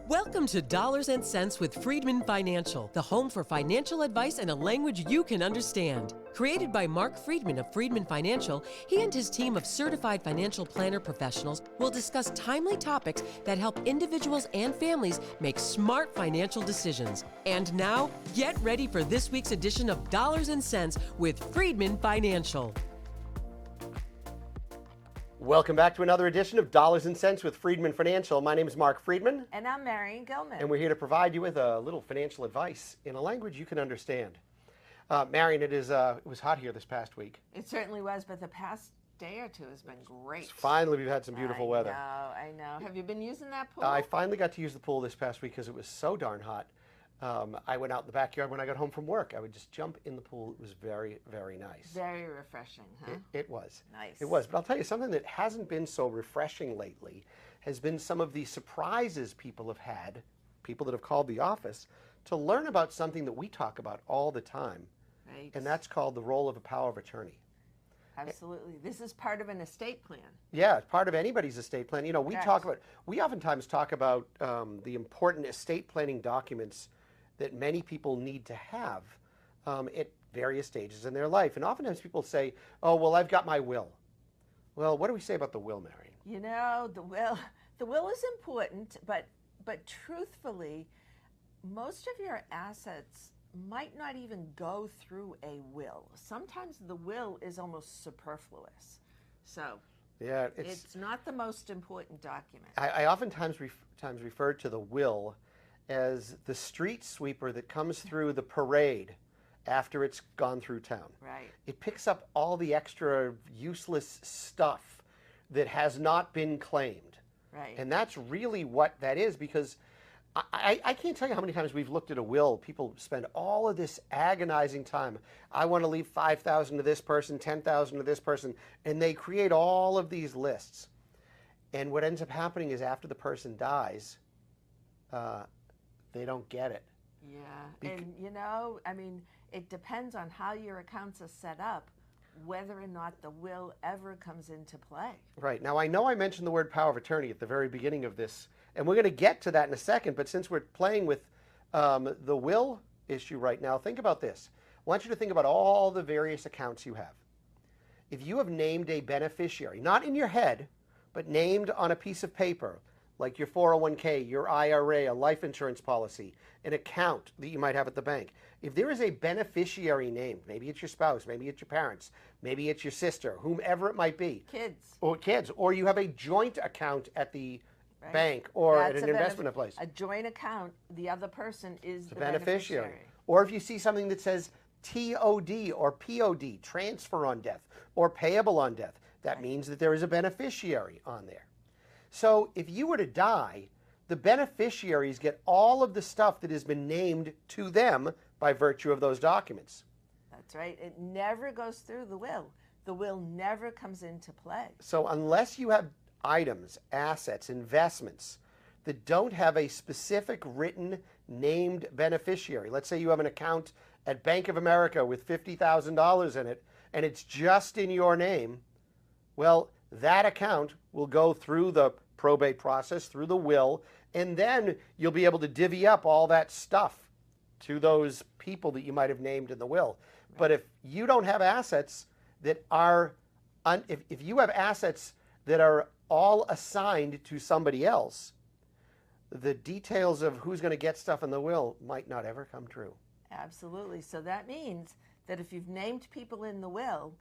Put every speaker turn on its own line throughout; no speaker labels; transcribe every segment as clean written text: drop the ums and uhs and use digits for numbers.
Welcome to Dollars and Cents with Freedman Financial, the home for financial advice in a language you can understand. Created by Marc Freedman of Freedman Financial, he and his team of certified financial planner professionals will discuss timely topics that help individuals and families make smart financial decisions. And now, get ready for this week's edition of Dollars and Cents with Freedman Financial.
Welcome back to another edition of Dollars and Cents with Freedman Financial. My name is Marc Freedman.
And I'm Marion Gilman.
And we're here to provide you with a little financial advice in a language you can understand. Marion, it was hot here this past week.
It certainly was, but the past day or two has been great.
Finally, we've had some beautiful weather.
I know. Have you been using that pool?
I finally got to use the pool this past week because it was so darn hot. I went out in the backyard when I got home from work. I would just jump in the pool. It was very, very nice.
Very refreshing, huh?
It was.
Nice.
It was. But I'll tell you, something that hasn't been so refreshing lately has been some of the surprises people have had, people that have called the office, to learn about something that we talk about all the time.
Right.
And that's called the role of a power of attorney.
Absolutely. This is part of an estate plan.
Yeah, it's part of anybody's estate plan. You know, we oftentimes talk about the important estate planning documents that many people need to have at various stages in their life. And oftentimes people say, oh, well, I've got my will. Well, what do we say about the will, Marion?
You know, the will is important, but truthfully, most of your assets might not even go through a will. Sometimes the will is almost superfluous. So
yeah,
it's not the most important document.
I oftentimes refer to the will as the street sweeper that comes through the parade after it's gone through town.
Right. It
picks up all the extra useless stuff that has not been claimed.
Right.
And that's really what that is, because I can't tell you how many times we've looked at a will. People spend all of this agonizing time. I want to leave $5,000 to this person, $10,000 to this person, and they create all of these lists. And what ends up happening is after the person dies, they don't get it.
Yeah, and you know, I mean, it depends on how your accounts are set up, whether or not the will ever comes into play.
Right. Now, I know I mentioned the word power of attorney at the very beginning of this, and we're going to get to that in a second, but since we're playing with the will issue right now, think about this. I want you to think about all the various accounts you have. If you have named a beneficiary, not in your head, but named on a piece of paper, like your 401k, your IRA, a life insurance policy, an account that you might have at the bank. If there is a beneficiary named, maybe it's your spouse, maybe it's your parents, maybe it's your sister, whomever it might be. Kids. Or you have a joint account at the bank or at an investment place.
A joint account, the other person is the
beneficiary. Or if you see something that says TOD or POD, transfer on death, or payable on death, that means that there is a beneficiary on there. So if you were to die, the beneficiaries get all of the stuff that has been named to them by virtue of those documents.
That's right. It never goes through the will. The will never comes into play.
So unless you have items, assets, investments that don't have a specific written named beneficiary, let's say you have an account at Bank of America with $50,000 in it, and it's just in your name, well, that account will go through the probate process, through the will, and then you'll be able to divvy up all that stuff to those people that you might have named in the will. Right. But if you don't have assets that are, if you have assets that are all assigned to somebody else, the details of who's going to get stuff in the will might not ever come true.
Absolutely. So that means that if you've named people in the will,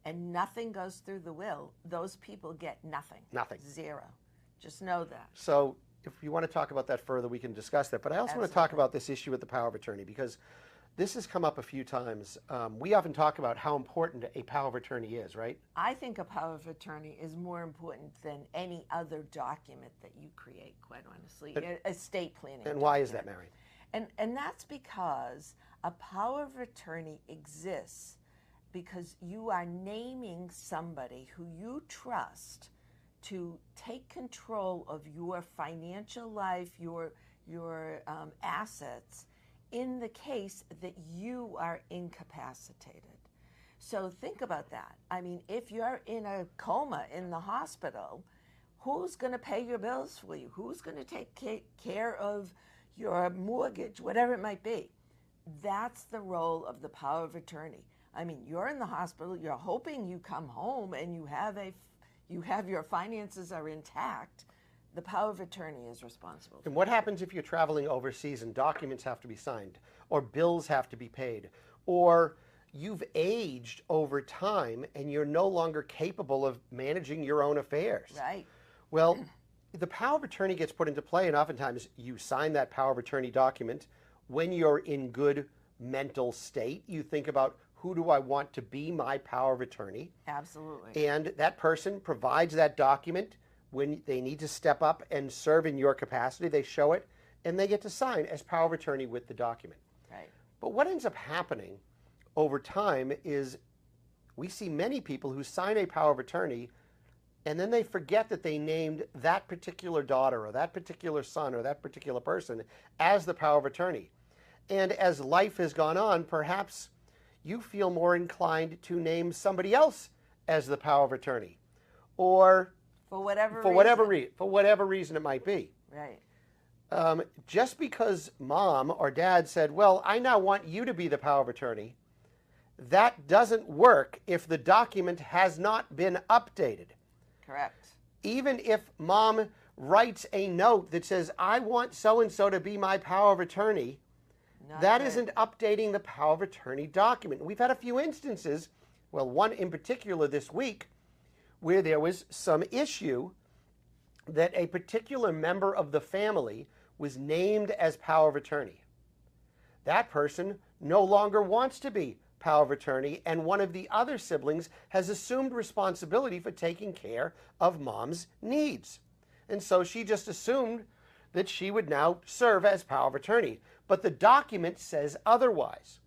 and nothing goes through the will, those people get nothing.
Nothing.
Zero. Just know that.
So if you want to talk about that further, we can discuss that. But I also want to talk about this issue with the power of attorney, because this has come up a few times. We often talk about how important a power of attorney is, right?
I think a power of attorney is more important than any other document that you create, quite honestly. Estate planning.
And why is that, Marion?
And that's because a power of attorney exists because you are naming somebody who you trust to take control of your financial life, your assets, in the case that you are incapacitated. So think about that. I mean, if you're in a coma in the hospital, who's going to pay your bills for you? Who's going to take care of your mortgage, whatever it might be? That's the role of the power of attorney. I mean, you're in the hospital, you're hoping you come home and you have your finances are intact. The power of attorney is responsible.
And what happens if you're traveling overseas and documents have to be signed, or bills have to be paid, or you've aged over time and you're no longer capable of managing your own affairs?
Right.
Well, the power of attorney gets put into play, and oftentimes you sign that power of attorney document when you're in good mental state. You think about, who do I want to be my power of attorney?
Absolutely.
And that person provides that document when they need to step up and serve in your capacity. They show it, and they get to sign as power of attorney with the document.
Right.
But what ends up happening over time is we see many people who sign a power of attorney, and then they forget that they named that particular daughter or that particular son or that particular person as the power of attorney. And as life has gone on, perhaps you feel more inclined to name somebody else as the power of attorney, or
for whatever
reason it might be.
Right.
Just because mom or dad said, well, I now want you to be the power of attorney, that doesn't work if the document has not been updated.
Correct.
Even if mom writes a note that says, I want so-and-so to be my power of attorney, that isn't updating the power of attorney document. We've had a few instances, well, one in particular this week, where there was some issue that a particular member of the family was named as power of attorney. That person no longer wants to be power of attorney, and one of the other siblings has assumed responsibility for taking care of mom's needs. And so she just assumed that she would now serve as power of attorney. But the document says otherwise.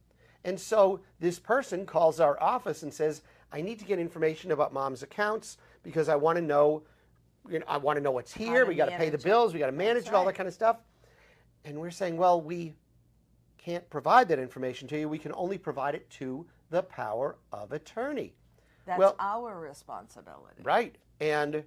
And so this person calls our office and says, I need to get information about mom's accounts because I want to know, I want to know what's here. We got to pay the bills. We got to manage it, all that kind of stuff. And we're saying, well, we can't provide that information to you. We can only provide it to the power of attorney.
That's our responsibility.
Right. And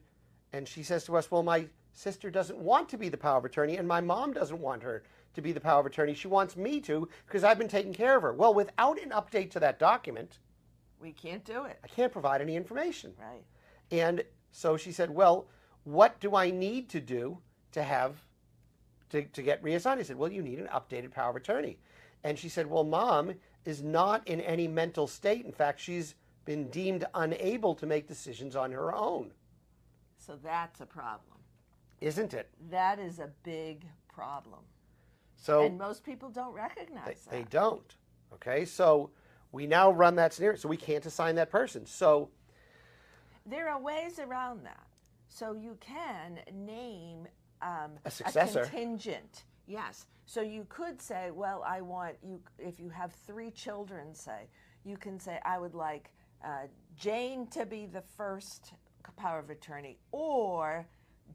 she says to us, well, my sister doesn't want to be the power of attorney, and my mom doesn't want her to be the power of attorney. She wants me to because I've been taking care of her. Well, without an update to that document,
we can't do it.
I can't provide any information.
Right.
And so she said, well, what do I need to do to get reassigned? I said, well, you need an updated power of attorney. And she said, well, mom is not in any mental state. In fact, she's been deemed unable to make decisions on her own.
So that's a problem.
Isn't it?
That is a big problem.
So,
and most people don't recognize that.
They don't. Okay, so we now run that scenario, so we can't assign that person. So
there are ways around that. So you can name
a successor.
A contingent. Yes. So you could say, well, I want you, if you have 3 children, say, you can say, I would like Jane to be the first power of attorney, or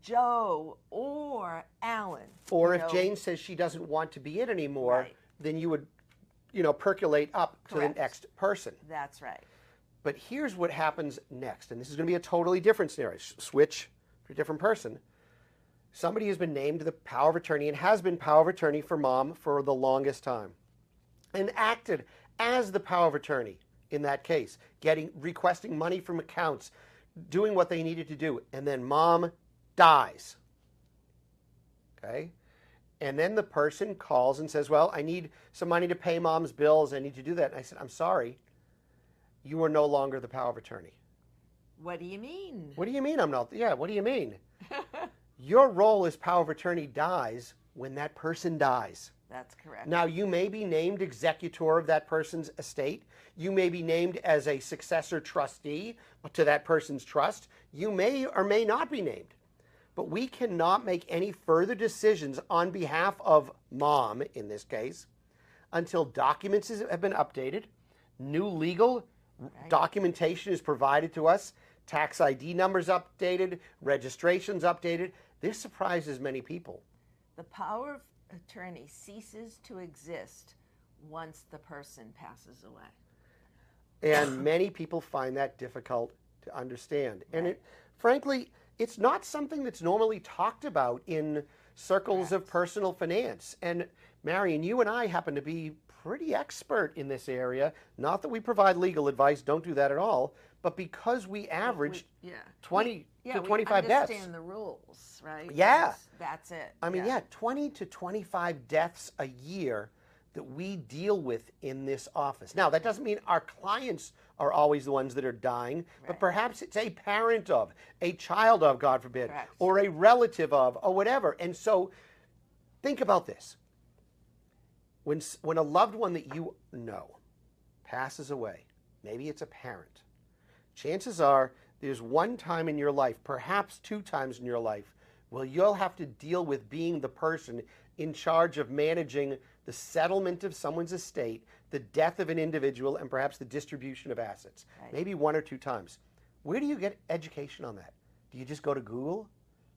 Joe, or Alan.
Or if Jane says she doesn't want to be it anymore,
right,
then you would, percolate up
correct,
to the next person.
That's right.
But here's what happens next, and this is going to be a totally different scenario. Switch to a different person. Somebody has been named the power of attorney and has been power of attorney for mom for the longest time and acted as the power of attorney in that case, requesting money from accounts, doing what they needed to do, and then mom dies. Okay? And then the person calls and says, well, I need some money to pay mom's bills. I need to do that. And I said, I'm sorry. You are no longer the power of attorney.
What do you mean?
What do you mean I'm not? Yeah, what do you mean? Your role as power of attorney dies when that person dies.
That's correct.
Now, you may be named executor of that person's estate. You may be named as a successor trustee to that person's trust. You may or may not be named. But we cannot make any further decisions on behalf of mom, in this case, until documents have been updated, new legal documentation is provided to us, tax ID numbers updated, registrations updated. This surprises many people.
The power of attorney ceases to exist once the person passes away.
And many people find that difficult to understand. And frankly, it's not something that's normally talked about in circles of personal finance. And Marion, you and I happen to be pretty expert in this area. Not that we provide legal advice, don't do that at all, but because we averaged 20 to 25 deaths.
We understand the rules, right?
Yeah.
That's it.
I mean, 20 to 25 deaths a year that we deal with in this office. Now, that doesn't mean our clients are always the ones that are dying, but perhaps it's a parent of, a child of, God forbid, or a relative of, or whatever. And so think about this. When a loved one that you know passes away, maybe it's a parent, chances are there's one time in your life, perhaps two times in your life, where you'll have to deal with being the person in charge of managing the settlement of someone's estate, the death of an individual, and perhaps the distribution of assets. Maybe one or two times. Where do you get education on that? Do you just go to Google?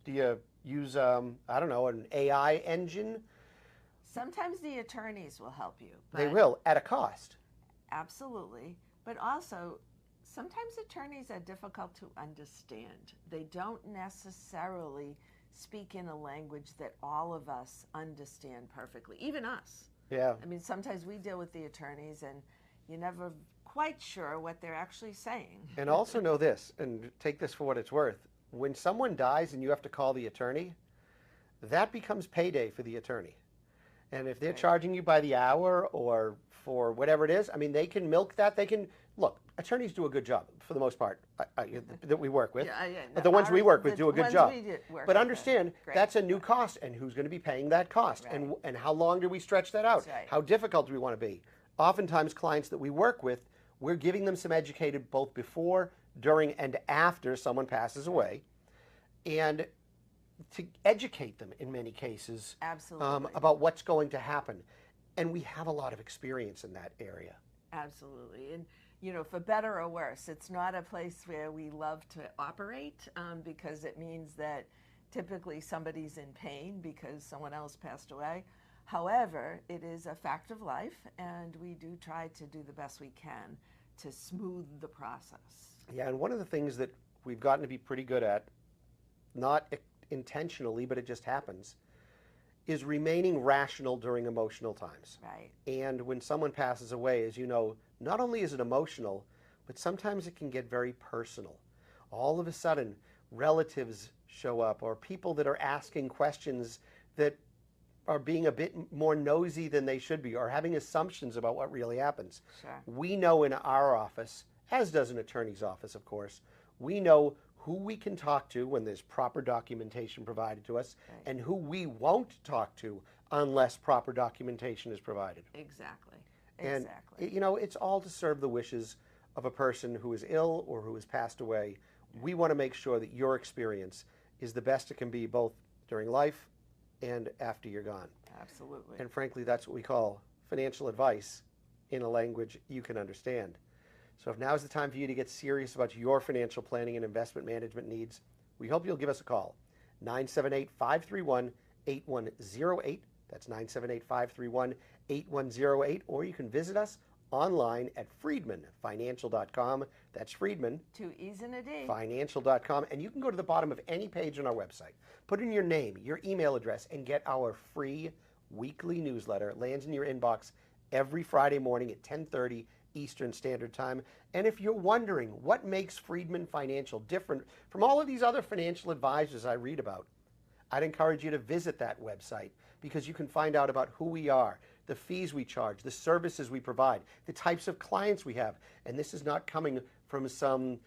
Do you use, I don't know, an AI engine?
Sometimes the attorneys will help you.
They will, at a cost.
Absolutely. But also, sometimes attorneys are difficult to understand. They don't necessarily speak in a language that all of us understand perfectly, even us.
Yeah.
I mean, sometimes we deal with the attorneys and you're never quite sure what they're actually saying.
And also know this, and take this for what it's worth. When someone dies and you have to call the attorney, that becomes payday for the attorney. And if they're charging you by the hour or for whatever it is, I mean, they can milk that. They can, look, attorneys do a good job for the most part that we work with. The ones we work with do a good job. But understand, that's a new cost, and who's going to be paying that cost? And how long do we stretch that out? How difficult do we want to be? Oftentimes, clients that we work with, we're giving them some educated both before, during, and after someone passes away. And to educate them in many cases about what's going to happen. And we have a lot of experience in that area.
Absolutely. And, you know, for better or worse, it's not a place where we love to operate because it means that typically somebody's in pain because someone else passed away. However, it is a fact of life, and we do try to do the best we can to smooth the process.
Yeah, and one of the things that we've gotten to be pretty good at, not intentionally, but it just happens, is remaining rational during emotional times.
Right.
And when someone passes away, as you know, not only is it emotional, but sometimes it can get very personal. All of a sudden, relatives show up or people that are asking questions that are being a bit more nosy than they should be or having assumptions about what really happens.
Sure.
We know in our office, as does an attorney's office, of course, we know who we can talk to when there's proper documentation provided to us, and who we won't talk to unless proper documentation is provided.
Exactly.
And, you know, it's all to serve the wishes of a person who is ill or who has passed away. We want to make sure that your experience is the best it can be, both during life and after you're gone.
Absolutely.
And frankly, that's what we call financial advice in a language you can understand. So if now is the time for you to get serious about your financial planning and investment management needs, we hope you'll give us a call. 978-531-8108. That's 978-531-8108. Or you can visit us online at freedmanfinancial.com. That's Freedman.
2 E's and a D.
Financial.com. And you can go to the bottom of any page on our website, put in your name, your email address, and get our free weekly newsletter. It lands in your inbox every Friday morning at 10:30 Eastern Standard Time. And if you're wondering what makes Freedman Financial different from all of these other financial advisors I read about, I'd encourage you to visit that website, because you can find out about who we are, the fees we charge, the services we provide, the types of clients we have. And this is not coming from some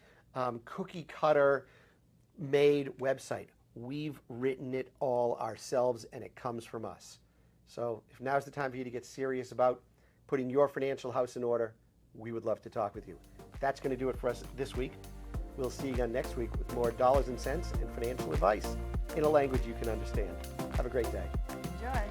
cookie cutter made website. We've written it all ourselves, and it comes from us. So if now's the time for you to get serious about putting your financial house in order, we would love to talk with you. That's going to do it for us this week. We'll see you again next week with more dollars and cents and financial advice in a language you can understand. Have a great day.
Enjoy.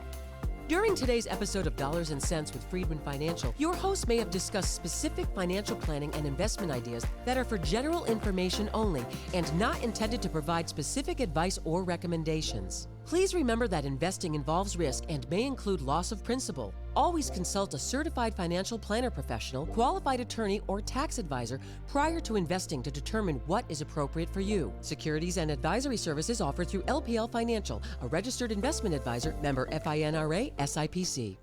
During today's episode of Dollars and Cents with Freedman Financial, your host may have discussed specific financial planning and investment ideas that are for general information only and not intended to provide specific advice or recommendations. Please remember that investing involves risk and may include loss of principal. Always consult a certified financial planner professional, qualified attorney, or tax advisor prior to investing to determine what is appropriate for you. Securities and advisory services offered through LPL Financial, a registered investment advisor, member FINRA, SIPC.